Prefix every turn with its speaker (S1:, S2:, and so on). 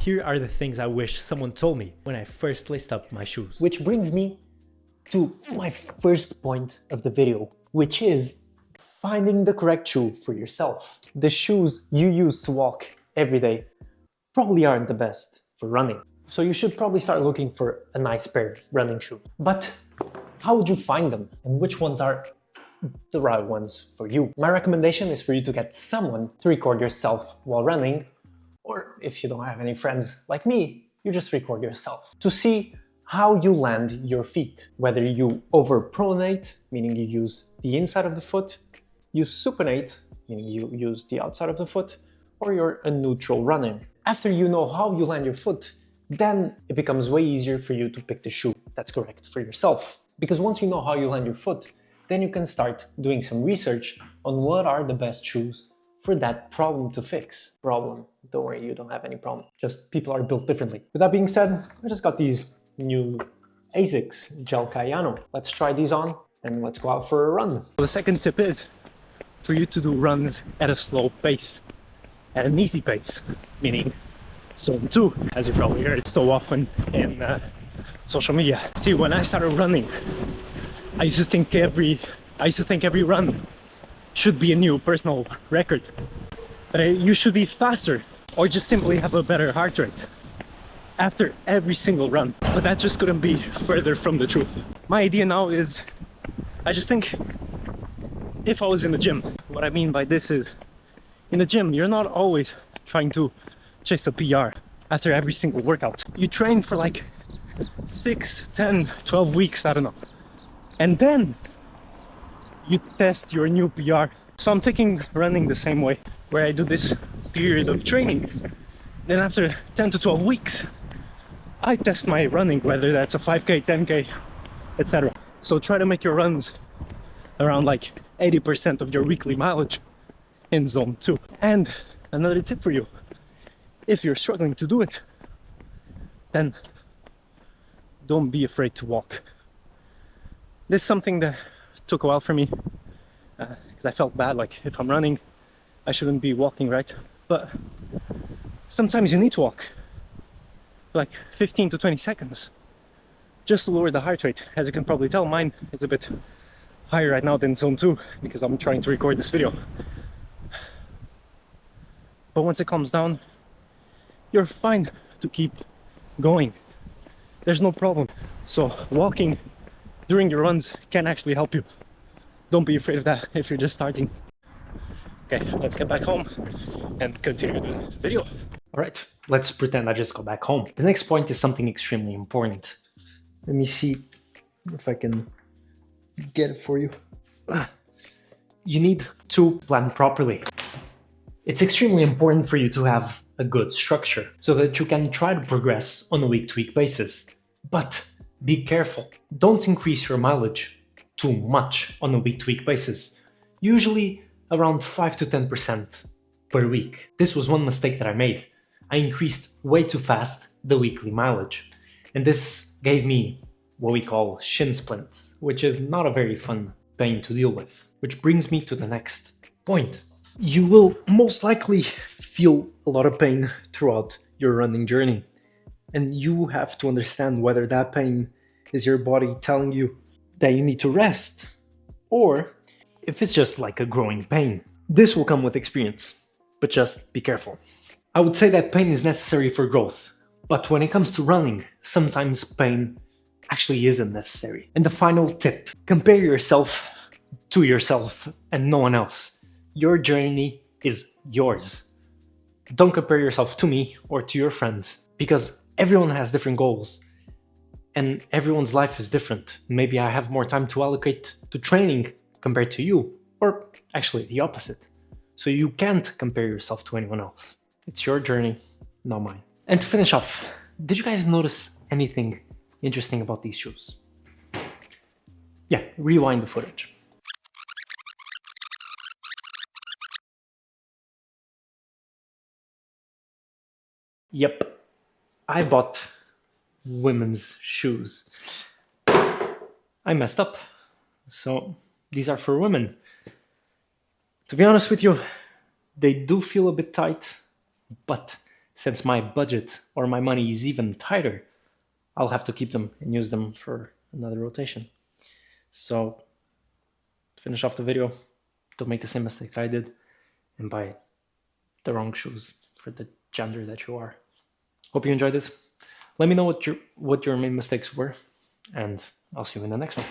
S1: Here are the things I wish someone told me when I first laced up my shoes.
S2: Which brings me to my first point of the video, which is finding the correct shoe for yourself. The shoes you use to walk every day probably aren't the best for running. So you should probably start looking for a nice pair of running shoes. But how would you find them? And which ones are the right ones for you? My recommendation is for you to get someone to record yourself while running, or if you don't have any friends like me, you just record yourself to see how you land your feet. Whether you overpronate, meaning you use the inside of the foot, you supinate, meaning you use the outside of the foot, or you're a neutral runner. After you know how you land your foot, then it becomes way easier for you to pick the shoe that's correct for yourself. Because once you know how you land your foot, then you can start doing some research on what are the best shoes for that problem to fix. Problem, don't worry, you don't have any problem. Just people are built differently. With that being said, I just got these new ASICS Gel Cayano. Let's try these on and let's go out for a run.
S1: The second tip is for you to do runs at a slow pace, at an easy pace, meaning zone 2, as you probably heard so often in social media. See, when I started running, I used to think every run should be a new personal record. That you should be faster or just simply have a better heart rate after every single run. But that just couldn't be further from the truth. My idea now is, I just think if I was in the gym, what I mean by this is, in the gym, you're not always trying to chase a PR after every single workout. You train for like 6, 10, 12 weeks, I don't know. And then you test your new PR. So I'm taking running the same way, where I do this period of training. Then after 10 to 12 weeks, I test my running, whether that's a 5K, 10K, etc. So try to make your runs around like 80% of your weekly mileage in zone 2. And another tip for you, if you're struggling to do it, then don't be afraid to walk. This is something that took a while for me, because I felt bad, like if I'm running, I shouldn't be walking, right? But sometimes you need to walk like 15 to 20 seconds just to lower the heart rate. As you can probably tell, mine is a bit higher right now than zone 2 because I'm trying to record this video. But once it calms down, you're fine to keep going. There's no problem. So walking during your runs can actually help you. Don't be afraid of that if you're just starting. Okay, let's get back home and continue the video.
S2: All right, let's pretend I just got back home. The next point is something extremely important. Let me see if I can get it for you. You need to plan properly. It's extremely important for you to have a good structure so that you can try to progress on a week-to-week basis. But be careful. Don't increase your mileage too much on a week-to-week basis. Usually around 5 to 10% per week. This was one mistake that I made. I increased way too fast the weekly mileage. And this gave me what we call shin splints, which is not a very fun pain to deal with. Which brings me to the next point. You will most likely feel a lot of pain throughout your running journey. And you have to understand whether that pain is your body telling you that you need to rest, or if it's just like a growing pain. This will come with experience, but just be careful. I would say that pain is necessary for growth, but when it comes to running, sometimes pain actually isn't necessary. And the final tip, compare yourself to yourself and no one else. Your journey is yours. Don't compare yourself to me or to your friends, because everyone has different goals and everyone's life is different. Maybe I have more time to allocate to training compared to you, or actually the opposite. So you can't compare yourself to anyone else. It's your journey, not mine. And to finish off, did you guys notice anything interesting about these shoes? Yeah, rewind the footage. Yep, I bought women's shoes. I messed up, so these are for women. To be honest with you, they do feel a bit tight, but since my budget or my money is even tighter, I'll have to keep them and use them for another rotation. So to finish off the video, don't make the same mistake that I did and buy the wrong shoes for the gender that you are. Hope you enjoyed this. Let me know what your main mistakes were, and I'll see you in the next one.